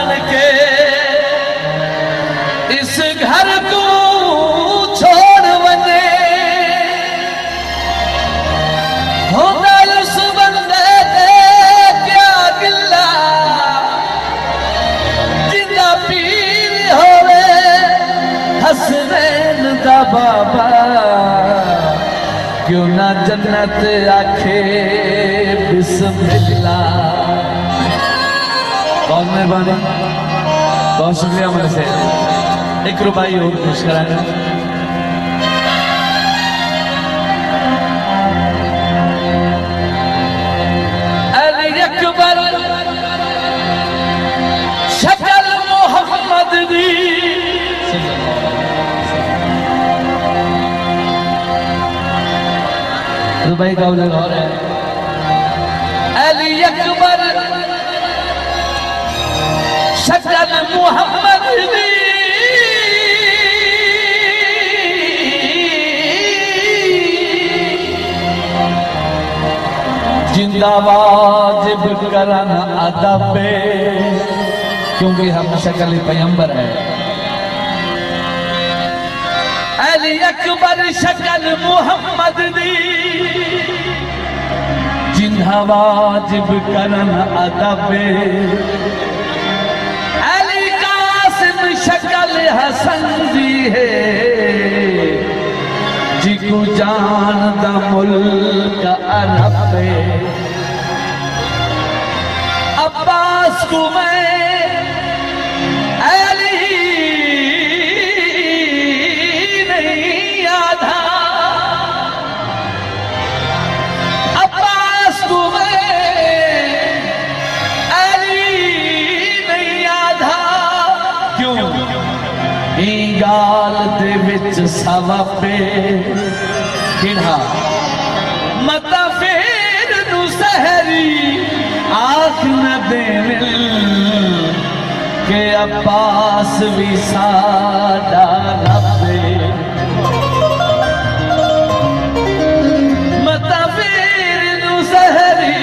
जान के इस घर को छोड़ वने होंदा उस बंदे ते क्या गिला जिंदा पीर होवे हसनैन दा बाबा क्यों ना जन्नत आखे बिस्मिल्लाह। बहुत मेहरबानी, बहुत शुक्रिया मेरे से। एक रुपये और खुश कराना। अली अकबर शक्ल मोहम्मद दी रुपये का लगा रहा है। अली अकबर शक्ल मोहम्मद दी जिंदा वाजिब करना अदब क्योंकि हम शक्ल पैगंबर है। अली अकबर शक्ल मोहम्मद दी जिंदा वाजिब करना अदब। अली कासिम शक्ल हसन दी है जिको जान दा मुल्क अरब। अब्बास को मैं अली नहीं आधा, अब्बास को मैं अली नहीं आधा। क्यों गाल दे विच सवा पे किड़ा मता फेर नू सहरी आख न देविल के अब्बास भी साडा रब। मता फेर नू सहरी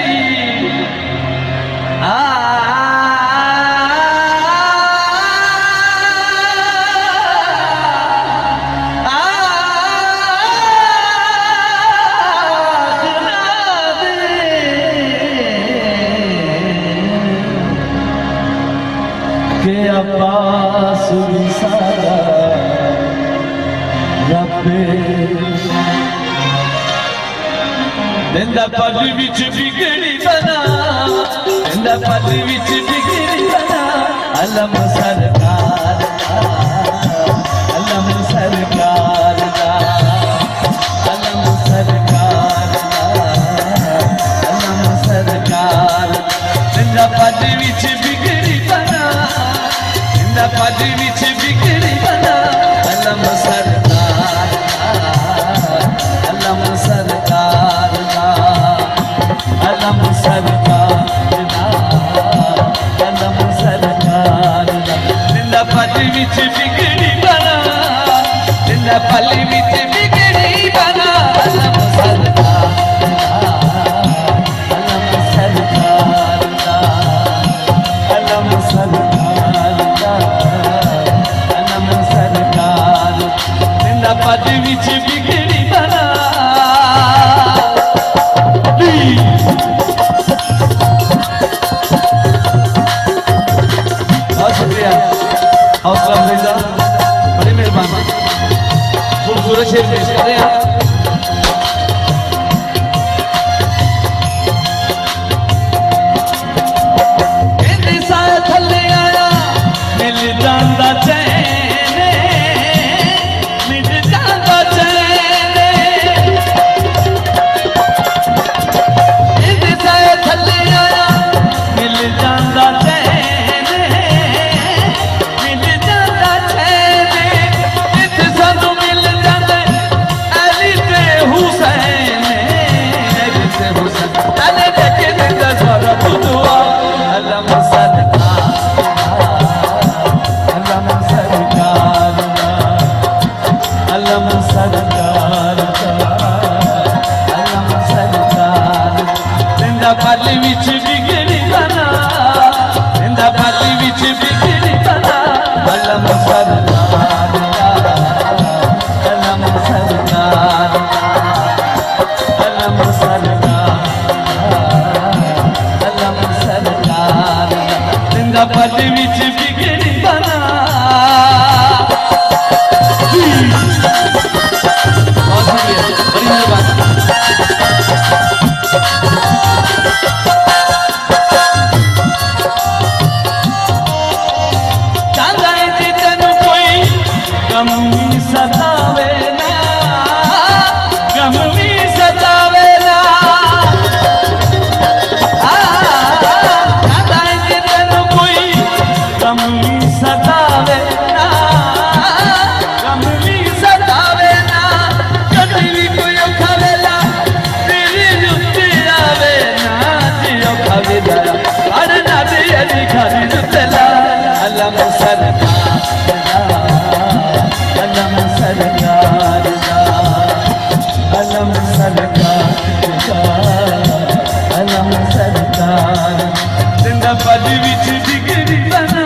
अब्बास भी सारा रब्बे। दिंदा पल्ली विच बिगड़ी बना, दिंदा पल्ली विच बिगड़ी बना। अलम सरकार अलम सरकार अलम सरकार अलम सरकार। दिंदा पल्ली विच बिगड़ी बना, पद विच बिगड़ी बना। अलम सरकार अलम सरकार अलम सरकार अलम सरकार। दिंदा पद विच बिगड़ी बना, दिंदा पल विच बिगड़ी बना। अलम सरकार अलम सरकार अलम सरकार अलम सरकार। दिंदा पद विच बिगड़ी बना। बहुत शुक्रिया, हौसला अफजा, बड़ी मेहरबानी। खूबसूरत शेर पेश कर रहे हैं। थले आया मिल जाता चैन, मिल जाता चैन। थले आया मिल जाता चैन, मिल जाता चैन। सानू मिल जाता गम भी सतावे ना, गम भी सतावे ना, कोई गम भी सतावे ना, गम भी सतावे ना, कभी भी कोई खावेला तेरी जुत्ती आवे ना, जियो खावे दया अरे ना तेरी खाली जुत्तेला अलम सरकार अलम सरकार अलम सरकार अलम सरकार जिंदा पद विच डिगरी बना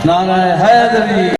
नारायण हैदरी।